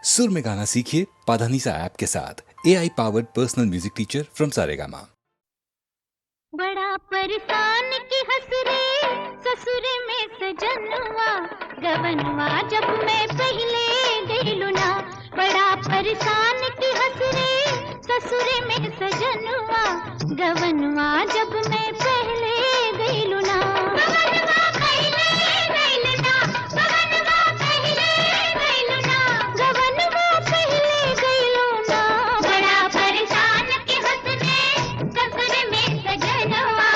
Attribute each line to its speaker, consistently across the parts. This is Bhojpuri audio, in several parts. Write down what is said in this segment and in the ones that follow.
Speaker 1: सुर में गाना सीखिए पाधानीसा ऐप के साथ। AI powered personal music teacher from Saregama.
Speaker 2: बड़ा परेशान की हंस रे ससुरे में सजनवा गवनवा जब मैं पहले गईलू ना। बड़ा परेशान की हंस रे ससुरे में सजनवा गवनवा जब मैं पहले गईलू ना। गवनवा पहले गईलू ना, गवनवा पहले गईलू ना, गवनवा पहले गईलू ना। बड़ा परेशान की हंस रे ससुरे में सजनवा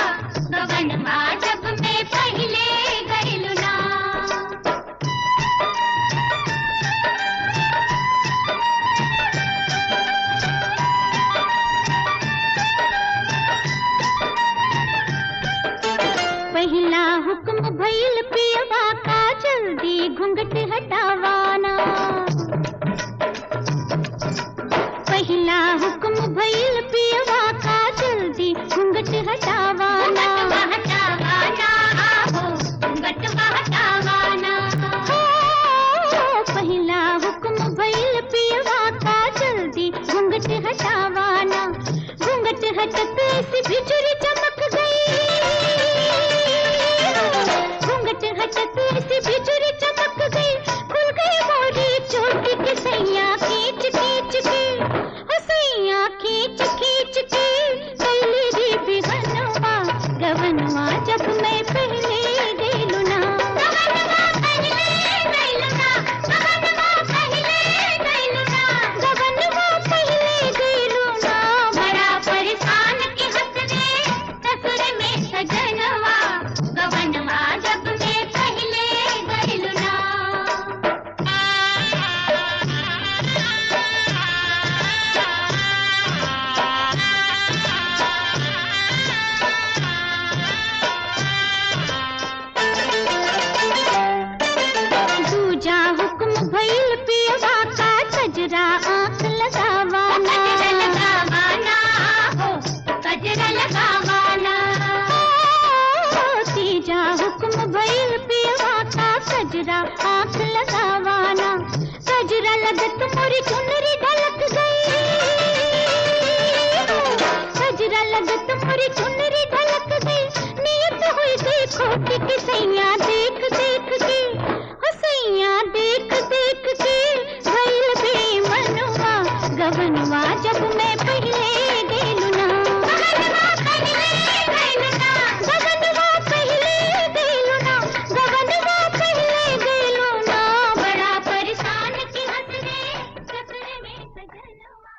Speaker 2: गवनवा जब मैं पहले गईलू ना। पहला हुक्म भइल पियवा का जल्दी घूंघट हटावाना। पहला हुक्म भइल पियवा का जल्दी घूंघट हटावाना। हटावाना हो घूंघट हटावाना। पहला हुक्म भइल पियवा का जल्दी घूंघट हटावाना। घूंघट हटते से बिजुरी चमक गई। घूंघट हटते से बिजुरी चमक गई। खुल गई मोरी चोटी के सैया खींच खींच के, सैया खींच खींच के कैली री बिगनवा गवनवा जब मैं पहले गईलू ना। गवनवा पहले गईलू ना, गवनवा पहले गईलू ना, गवनवा पहले गईलू ना। बड़ा परेशान की हंस रे ससुर में सजनवा गवनवा जब मैं पहले गईलू ना। दूजा हुक्म भइल पियवा का कजरा आंख लगावाना। लगावाना हो कजरा लगावाना। तीजा हुक्म भइल पियवा का कजरा आंख लगावाना। कजरा लगत मोरी चुनरी ढलक गई। कजरा लगत मोरी चुनरी ढलक गई। नियत हुई देखो कि सैया देख देख के, सैया देख देख के भइल बेमनवा गवनवा जब मैं पहले गईलू ना। गवनवा पहले गईलू ना, गवनवा पहले गईलू ना, गवनवा पहले गईलू ना। बड़ा परेशान की हंस रे ससुर में सजनवा।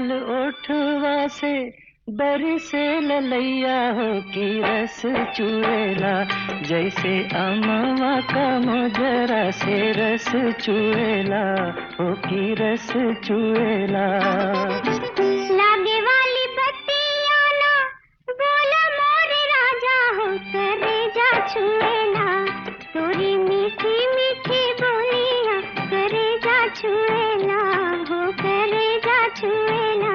Speaker 3: लाल ओठवा से बरसे ललैया हो की रस चुएला, जैसे अमवा का मोजरा से रस चुएला हो की रस चुएला।
Speaker 2: लागे वाली बत्तियाँ ना बोला मोरे राजा हो करेजा छुएला, तोरी मीठी मीठी बोलियाँ करेजा छुएला हो करेजा छुएला।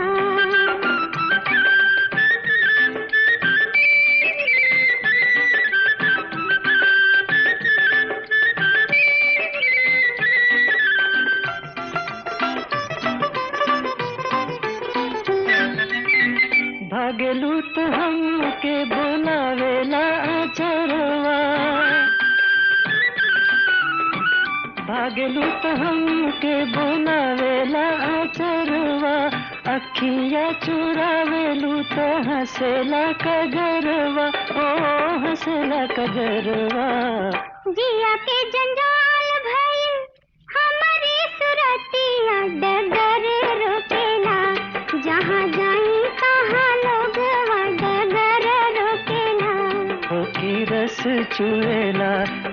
Speaker 3: भागेलू तो हमके बोलावेला आचरवा, भागेलू तो हमके बोलावेला आचरवा, अखियाँ चुरावेलू तो हंसेला कजरवा, ओ हंसेला कजरवा।
Speaker 2: जिया के जंजाल भइल हमारी सुरतिया डगर रोकेला, जहाँ जाई तहाँ लोगवा डगर रोकेला
Speaker 3: हो की रस चुएला,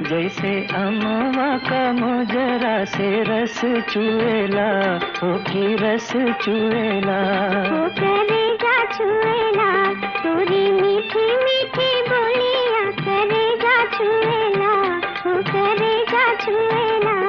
Speaker 3: जैसे अमवा का मोजरा से रस चुएला हो की रस चुएला।
Speaker 2: हो करेजा छुएला, तोरी मीठी मीठी बोलियाँ करेजा छुएला हो करेजा छुएला।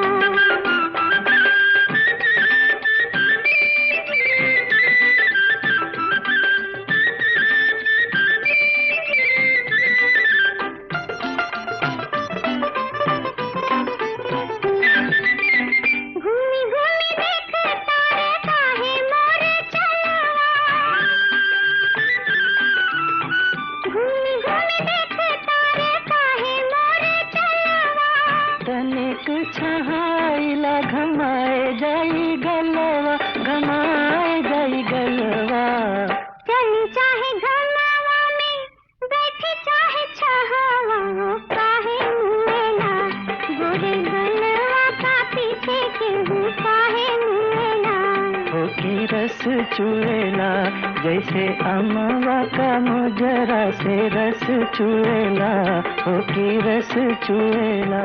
Speaker 2: घूमी घूमी देख तारे काहे मोरे चलवा, घूमी घूमी देख तारे काहे मोरे चलवा।
Speaker 3: तनिक छहाइला घमाए जाई गलवा, घमाए जाई गलवा।
Speaker 2: चली चाहे घरवा में बैठी चाहे छहावा, वो काहे मुएला गोरे गलवा का पीछे केहू काहे मुएला
Speaker 3: हो की रस चुएला, जैसे अमवा का मोजरा से रस चुएला हो की रस चुएला।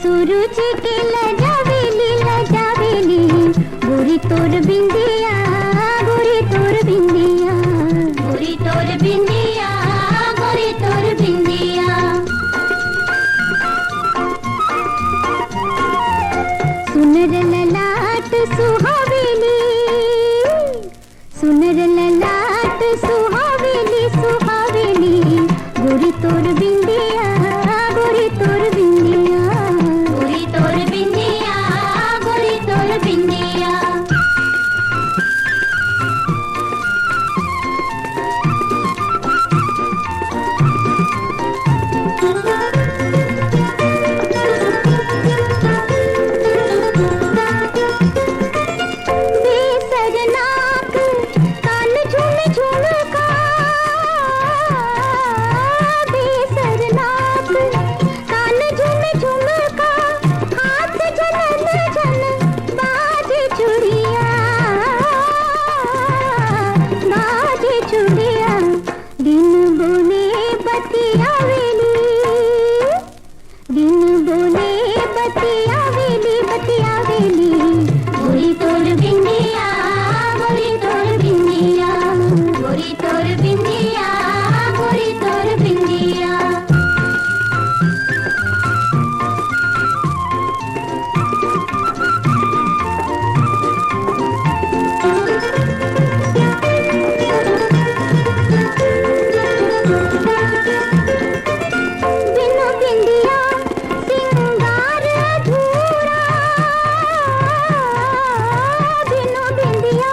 Speaker 2: सूरज के लजावेली लजावेली गोरी तोर बिंदिया गोरी तोर बिंदिया गोरी तोर बिंदिया गोरी तोर बिंदिया सुनर ललाट सुहावेली सुनर ललाट सुहावेली सुहावेली गोरी तोर बिंदिया गोरी तोर बिंदिया गोरी तोर बिंदिया गोरी तोर बिंदिया बेसरनाक कान झूम झुमका बेसरनाक कान झूम झुमका हाथ झनन झन बाजे चूड़िया दिन बोले बतिया वेली दिन बोले बतिया वेली गोरी तोर बिंदिया गोरी तोर बिंदिया गोरी तोर बिंदिया गोरी तोर बिंदिया बिनु बिंदिया सिंगार अधूरा बिनु बिंदिया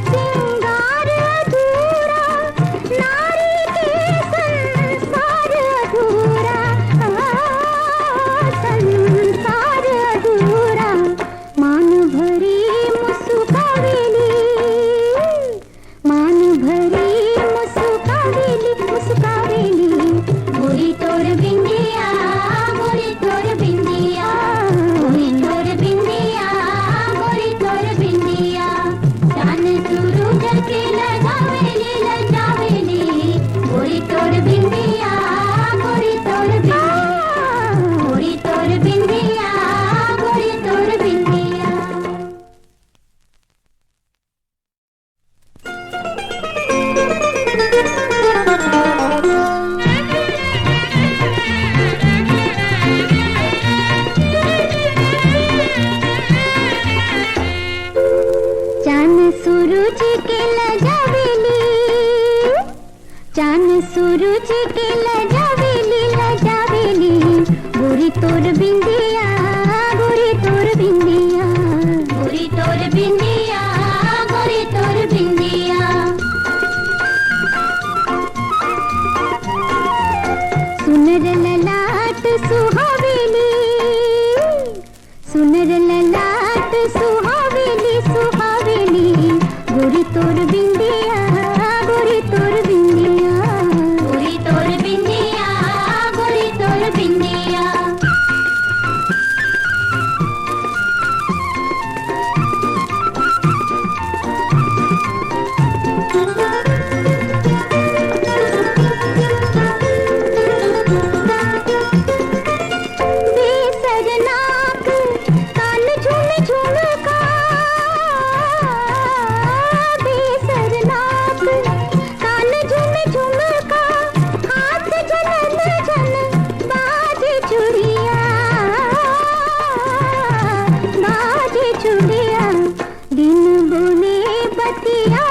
Speaker 2: सिंगार अधूरा नारी के संसार अधूरा संसार अधूरा मान भरी मुस्कावेली मान भरी मुस्कावेली गोरी तोर बिंदिया गोरी तोर बिंदिया गोरी तोर बिंदिया गोरी तोर बिंदिया जान सूरज के लजावेली लजावेली गोरी तोर बिंदिया गोरी तोर बिंदिया गोरी तोर बिंदिया गोरी तोर बिंदिया चांद सूरज के लजावेली चांद सूरज के लजावेली गोरी तोर बिंदिया गोरी तोर बिंदिया गोरी तोर बिंदिया गोरी तोर बिंदिया सुनर ललाट सुहावेली सुनर ललाट सुहावेली सुहावेली गोरी तोर बिंदिया गोरी तोर बिंदिया गोरी तोर बिंदिया गोरी तोर बिंदिया बेसरनाक कान झूम झुमका बेसरनाक कान झूम झुमका हाथ झनन झन बाजे चूड़िया दिन बोले बतिया